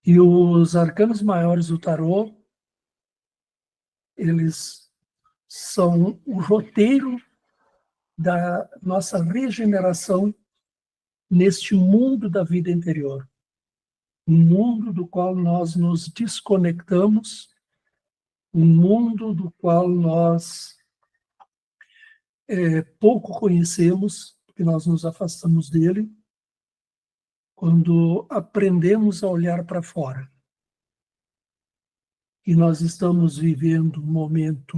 E os arcanos maiores do tarô, eles são o roteiro da nossa regeneração neste mundo da vida interior. Um mundo do qual nós nos desconectamos, um mundo do qual nós pouco conhecemos, porque nós nos afastamos dele, quando aprendemos a olhar para fora. E nós estamos vivendo um momento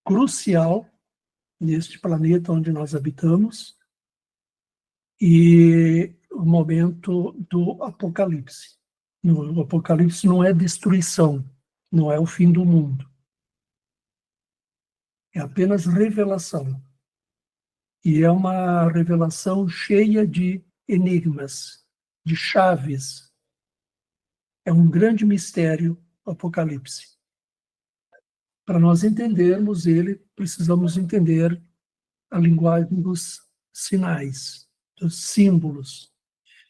crucial neste planeta onde nós habitamos, e o momento do Apocalipse. O Apocalipse não é destruição, não é o fim do mundo. É apenas revelação. E é uma revelação cheia de enigmas, de chaves. É um grande mistério o Apocalipse. Para nós entendermos ele, precisamos entender a linguagem dos sinais, dos símbolos.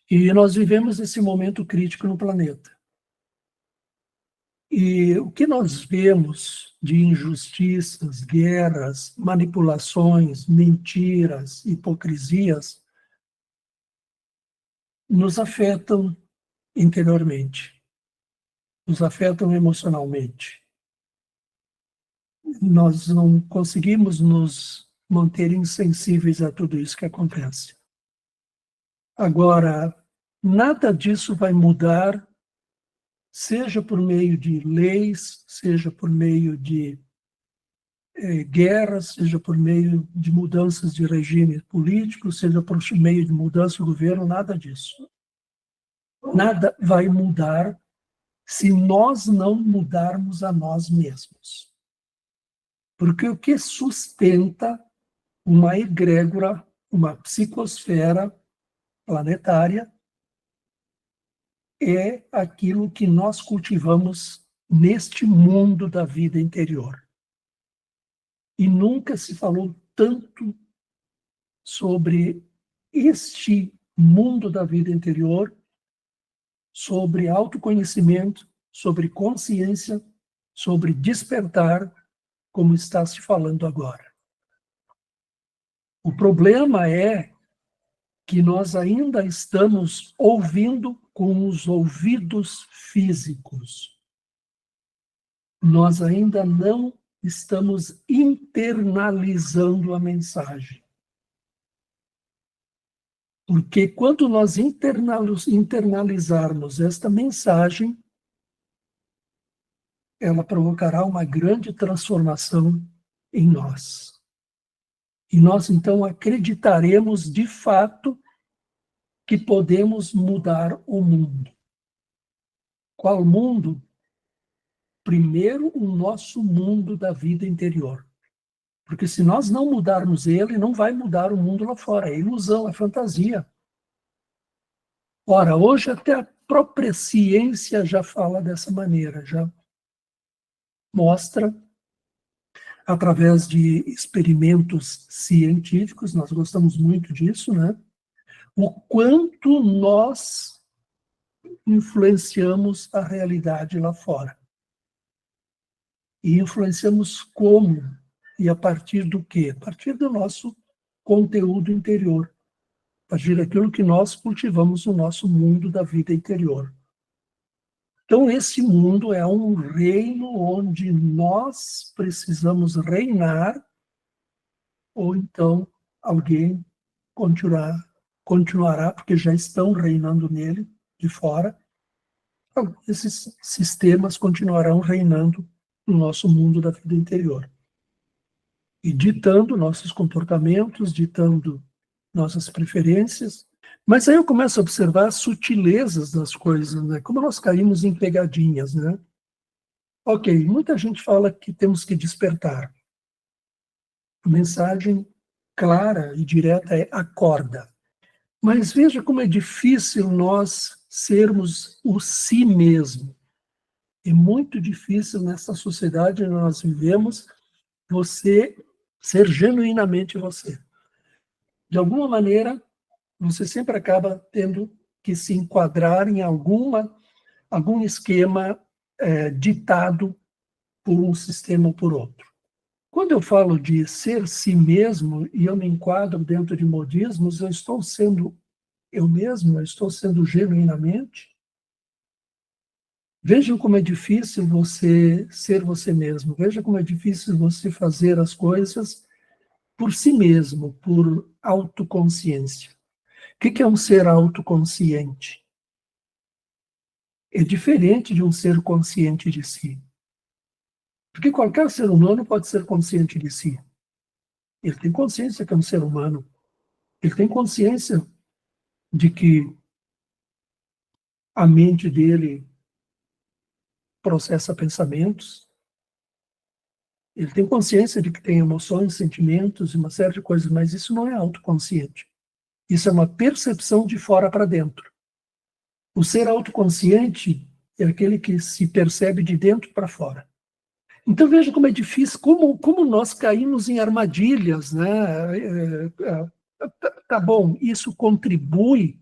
E nós vivemos esse momento crítico no planeta. E o que nós vemos de injustiças, guerras, manipulações, mentiras, hipocrisias, nos afetam interiormente, nos afetam emocionalmente. Nós não conseguimos nos manter insensíveis a tudo isso que acontece. Agora, nada disso vai mudar, seja por meio de leis, seja por meio de guerras, seja por meio de mudanças de regime político, seja por meio de mudança do governo, nada disso. Nada vai mudar se nós não mudarmos a nós mesmos. Porque o que sustenta uma egrégora, uma psicosfera planetária, é aquilo que nós cultivamos neste mundo da vida interior. E nunca se falou tanto sobre este mundo da vida interior, sobre autoconhecimento, sobre consciência, sobre despertar, como está se falando agora. O problema é que nós ainda estamos ouvindo com os ouvidos físicos. Nós ainda não estamos internalizando a mensagem. Porque quando nós internalizarmos esta mensagem, ela provocará uma grande transformação em nós. E nós, então, acreditaremos de fato que podemos mudar o mundo. Qual mundo? Primeiro, o nosso mundo da vida interior. Porque se nós não mudarmos ele, não vai mudar o mundo lá fora. É ilusão, é fantasia. Ora, hoje até a própria ciência já fala dessa maneira, já mostra, através de experimentos científicos, nós gostamos muito disso, né? O quanto nós influenciamos a realidade lá fora. E influenciamos como? E a partir do quê? A partir do nosso conteúdo interior. A partir daquilo que nós cultivamos no nosso mundo da vida interior. Então, esse mundo é um reino onde nós precisamos reinar, ou então alguém continuará, porque já estão reinando nele, de fora. Então, esses sistemas continuarão reinando no nosso mundo da vida interior. E ditando nossos comportamentos, ditando nossas preferências. Mas aí eu começo a observar as sutilezas das coisas, né? Como nós caímos em pegadinhas, né? Ok, muita gente fala que temos que despertar. A mensagem clara e direta é acorda. Mas veja como é difícil nós sermos o si mesmo. É muito difícil nessa sociedade onde nós vivemos você ser genuinamente você. De alguma maneira, você sempre acaba tendo que se enquadrar em alguma algum esquema ditado por um sistema ou por outro. Quando eu falo de ser si mesmo e eu me enquadro dentro de modismos, eu estou sendo eu mesmo, eu estou sendo genuinamente. Vejam como é difícil você ser você mesmo. Veja como é difícil você fazer as coisas por si mesmo, por autoconsciência. O que é um ser autoconsciente? É diferente de um ser consciente de si. Porque qualquer ser humano pode ser consciente de si. Ele tem consciência que é um ser humano. Ele tem consciência de que a mente dele processa pensamentos. Ele tem consciência de que tem emoções, sentimentos e uma série de coisas, mas isso não é autoconsciente. Isso é uma percepção de fora para dentro. O ser autoconsciente é aquele que se percebe de dentro para fora. Então veja como é difícil, como nós caímos em armadilhas, né? Tá bom, isso contribui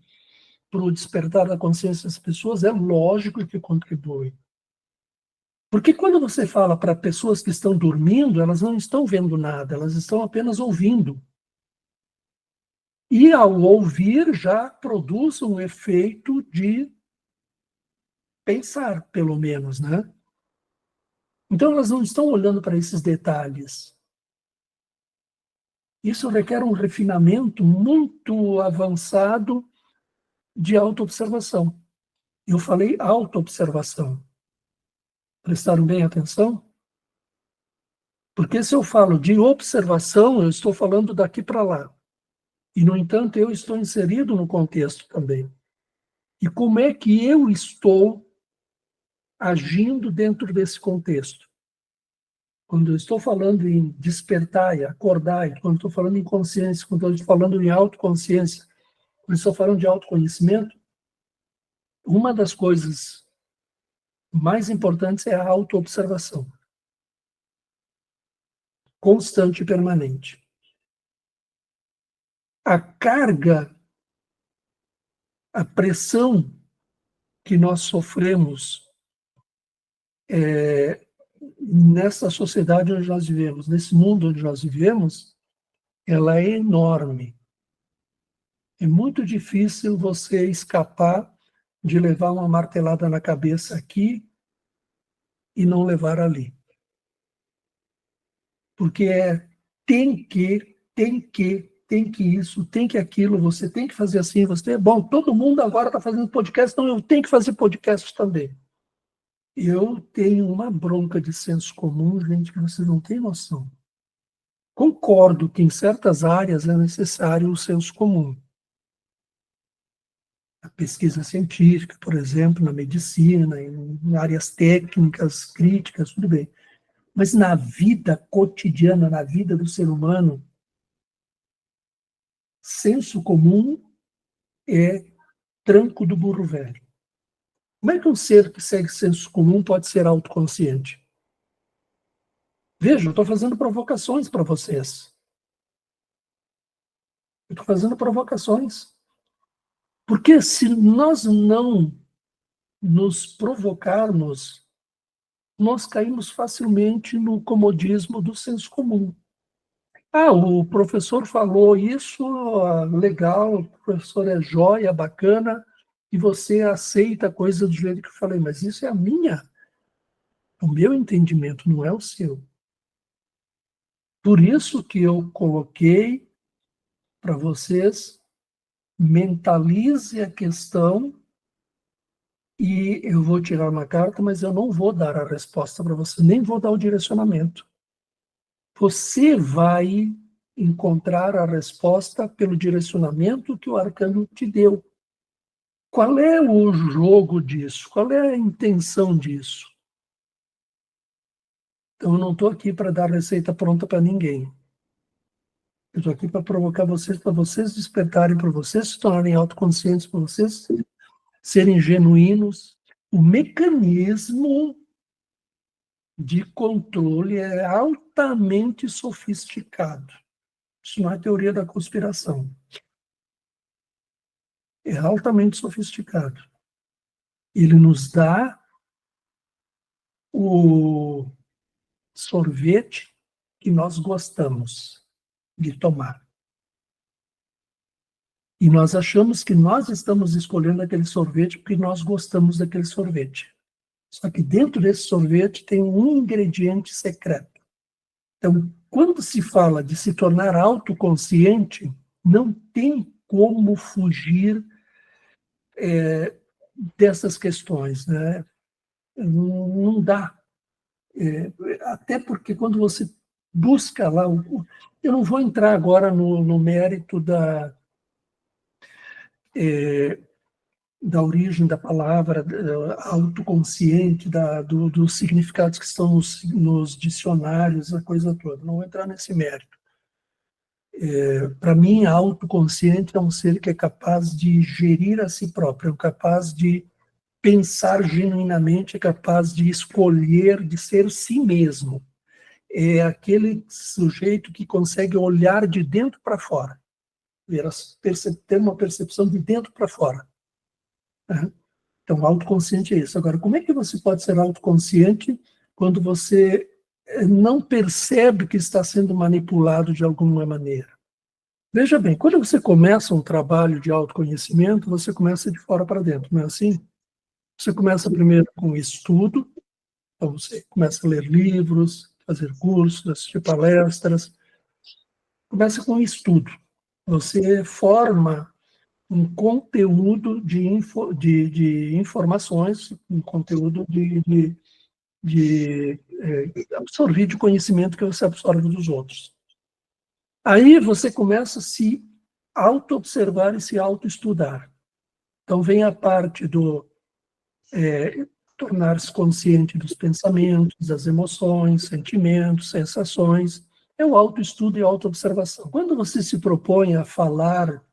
para o despertar da consciência das pessoas, é lógico que contribui. Porque quando você fala para pessoas que estão dormindo, elas não estão vendo nada, elas estão apenas ouvindo. E ao ouvir já produz um efeito de pensar, pelo menos, né? Então elas não estão olhando para esses detalhes. Isso requer um refinamento muito avançado de autoobservação. Eu falei autoobservação. Prestaram bem atenção? Porque se eu falo de observação, eu estou falando daqui para lá. E, no entanto, eu estou inserido no contexto também. E como é que eu estou agindo dentro desse contexto? Quando eu estou falando em despertar e acordar, e quando estou falando em consciência, quando eu estou falando em autoconsciência, quando estou falando de autoconhecimento, uma das coisas mais importantes é a autoobservação. Constante e permanente. A carga, a pressão que nós sofremos nessa sociedade onde nós vivemos, nesse mundo onde nós vivemos, ela é enorme. É muito difícil você escapar de levar uma martelada na cabeça aqui e não levar ali. Porque tem que isso, tem que aquilo, você tem que fazer assim, você... Bom, todo mundo agora está fazendo podcast, então eu tenho que fazer podcast também. Eu tenho uma bronca de senso comum, gente, que vocês não têm noção. Concordo que em certas áreas é necessário o senso comum. A pesquisa científica, por exemplo, na medicina, em áreas técnicas, críticas, tudo bem. Mas na vida cotidiana, na vida do ser humano, senso comum é tranco do burro velho. Como é que um ser que segue senso comum pode ser autoconsciente? Veja, eu estou fazendo provocações para vocês. Eu estou fazendo provocações. Porque se nós não nos provocarmos, nós caímos facilmente no comodismo do senso comum. Ah, o professor falou isso, legal, o professor é joia, bacana, e você aceita a coisa do jeito que eu falei, mas isso é o meu entendimento, não é o seu. Por isso que eu coloquei para vocês, mentalize a questão e eu vou tirar uma carta, mas eu não vou dar a resposta para você, nem vou dar o direcionamento. Você vai encontrar a resposta pelo direcionamento que o arcano te deu. Qual é o jogo disso? Qual é a intenção disso? Então, eu não estou aqui para dar receita pronta para ninguém. Eu estou aqui para provocar vocês, para vocês despertarem, para vocês se tornarem autoconscientes, para vocês serem genuínos. O mecanismo de controle é altamente sofisticado. Isso não é teoria da conspiração. É altamente sofisticado. Ele nos dá o sorvete que nós gostamos de tomar. E nós achamos que nós estamos escolhendo aquele sorvete porque nós gostamos daquele sorvete. Só que dentro desse sorvete tem um ingrediente secreto. Então, quando se fala de se tornar autoconsciente, não tem como fugir dessas questões, né? Não dá. Até porque quando você busca lá, eu não vou entrar agora no mérito da origem da palavra autoconsciente, dos significados que estão nos dicionários, a coisa toda. Não vou entrar nesse mérito. Para mim, autoconsciente é um ser que é capaz de gerir a si próprio, é capaz de pensar genuinamente, é capaz de escolher, de ser si mesmo. É aquele sujeito que consegue olhar de dentro para fora, ter uma percepção de dentro para fora. Então, autoconsciente é isso. Agora, como é que você pode ser autoconsciente quando você não percebe que está sendo manipulado de alguma maneira? Veja bem, quando você começa um trabalho de autoconhecimento, você começa de fora para dentro, não é assim? Você começa primeiro com estudo, então você começa a ler livros, fazer cursos, assistir palestras. Começa com estudo. Você forma um conteúdo de informações, um conteúdo de absorver de conhecimento que você absorve dos outros. Aí você começa a se auto-observar e se auto-estudar. Então vem a parte do tornar-se consciente dos pensamentos, das emoções, sentimentos, sensações. É o autoestudo e a auto-observação. Quando você se propõe a falar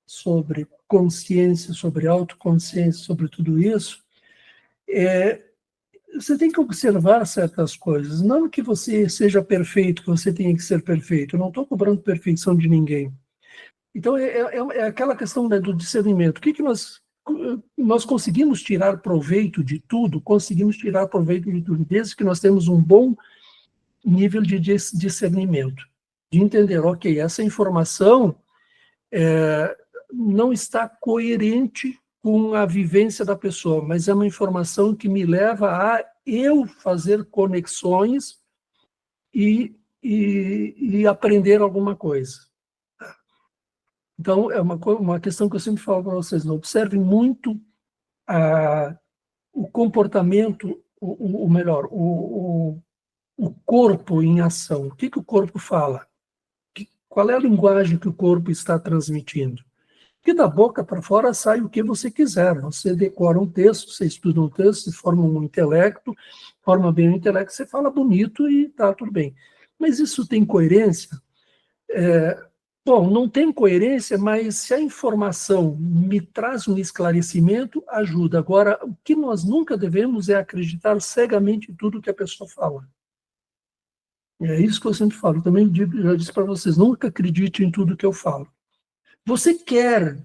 sobre consciência, sobre autoconsciência, sobre tudo isso, você tem que observar certas coisas. Não que você seja perfeito, que você tenha que ser perfeito. Eu não estou cobrando perfeição de ninguém. Então, é aquela questão, né, do discernimento. O que nós conseguimos tirar proveito de tudo? Conseguimos tirar proveito de tudo, desde que nós temos um bom nível de discernimento. De entender, ok, essa informação não está coerente com a vivência da pessoa, mas é uma informação que me leva a eu fazer conexões e aprender alguma coisa. Então, é uma questão que eu sempre falo para vocês, não observem muito o comportamento, o corpo em ação. O que o corpo fala? Qual é a linguagem que o corpo está transmitindo? Porque da boca para fora sai o que você quiser. Você decora um texto, você estuda um texto, você forma um intelecto, forma bem o intelecto, você fala bonito e está tudo bem. Mas isso tem coerência? Bom, não tem coerência, mas se a informação me traz um esclarecimento, ajuda. Agora, o que nós nunca devemos é acreditar cegamente em tudo que a pessoa fala. É isso que eu sempre falo. Eu também já disse para vocês, nunca acredite em tudo que eu falo. Você quer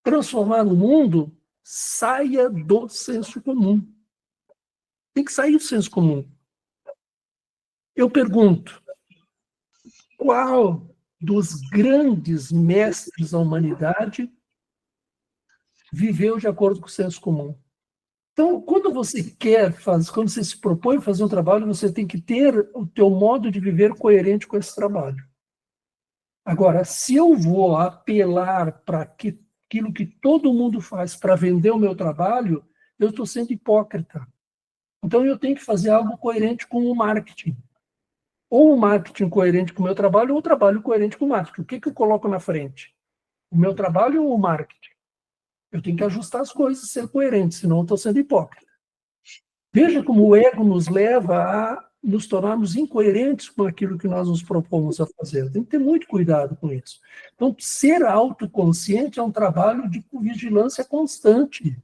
transformar o mundo? Saia do senso comum. Tem que sair do senso comum. Eu pergunto, qual dos grandes mestres da humanidade viveu de acordo com o senso comum? Então, quando você quando você se propõe a fazer um trabalho, você tem que ter o teu modo de viver coerente com esse trabalho. Agora, se eu vou apelar para aquilo que todo mundo faz para vender o meu trabalho, eu estou sendo hipócrita. Então, eu tenho que fazer algo coerente com o marketing. Ou o marketing coerente com o meu trabalho, ou o trabalho coerente com o marketing. O que eu coloco na frente? O meu trabalho ou o marketing? Eu tenho que ajustar as coisas e ser coerente, senão eu estou sendo hipócrita. Veja como o ego nos leva a nos tornarmos incoerentes com aquilo que nós nos propomos a fazer. Tem que ter muito cuidado com isso. Então, ser autoconsciente é um trabalho de vigilância constante.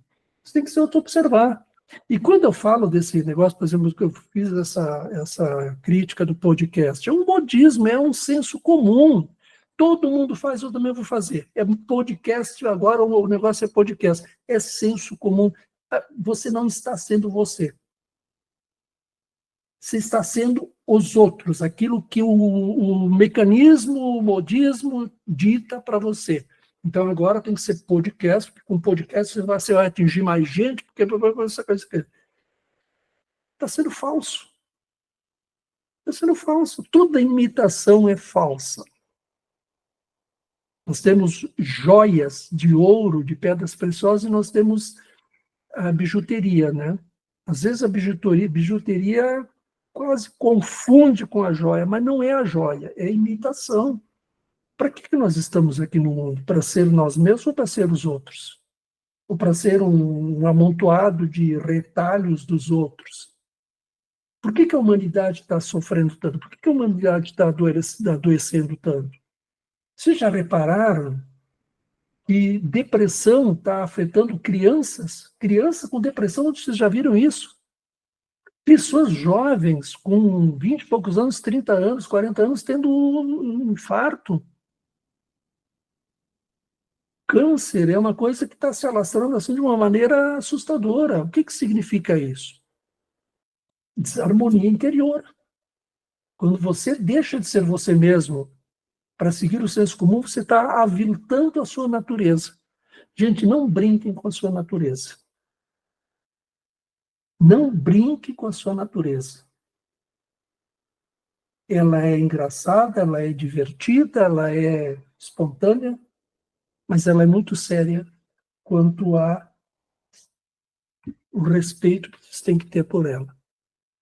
Você tem que se auto-observar. E quando eu falo desse negócio, por exemplo, que eu fiz essa crítica do podcast, é um modismo, é um senso comum. Todo mundo faz, eu também vou fazer. É podcast, agora o negócio é podcast. É senso comum. Você não está sendo você. Você está sendo os outros, aquilo que o mecanismo, o modismo dita para você. Então, agora tem que ser podcast, porque com podcast você vai atingir mais gente, porque essa coisa. Está sendo falso. Está sendo falso. Toda imitação é falsa. Nós temos joias de ouro, de pedras preciosas, e nós temos a bijuteria, né? Às vezes a bijuteria quase confunde com a joia, mas não é a joia, é a imitação. Para que nós estamos aqui no mundo? Para ser nós mesmos ou para ser os outros? Ou para ser um amontoado de retalhos dos outros? Por que a humanidade está sofrendo tanto? Por que a humanidade está adoecendo tanto? Vocês já repararam que depressão está afetando crianças? Crianças com depressão, vocês já viram isso? Pessoas jovens, com 20 e poucos anos, 30 anos, 40 anos, tendo um infarto. Câncer é uma coisa que está se alastrando assim de uma maneira assustadora. O que significa isso? Desarmonia interior. Quando você deixa de ser você mesmo para seguir o senso comum, você está aviltando a sua natureza. Gente, não brinquem com a sua natureza. Não brinque com a sua natureza. Ela é engraçada, ela é divertida, ela é espontânea, mas ela é muito séria quanto a o respeito que você tem que ter por ela.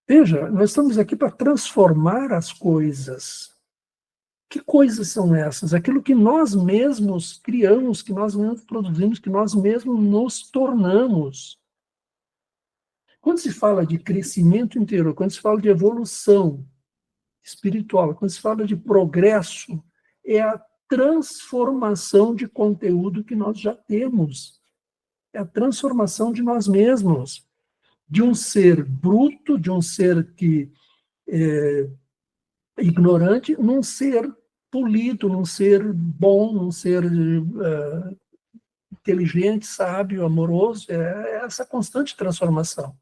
Veja, nós estamos aqui para transformar as coisas. Que coisas são essas? Aquilo que nós mesmos criamos, que nós mesmos produzimos, que nós mesmos nos tornamos. Quando se fala de crescimento interior, quando se fala de evolução espiritual, quando se fala de progresso, é a transformação de conteúdo que nós já temos. É a transformação de nós mesmos. De um ser bruto, de um ser que ignorante, num ser polido, num ser bom, num ser inteligente, sábio, amoroso. É essa constante transformação.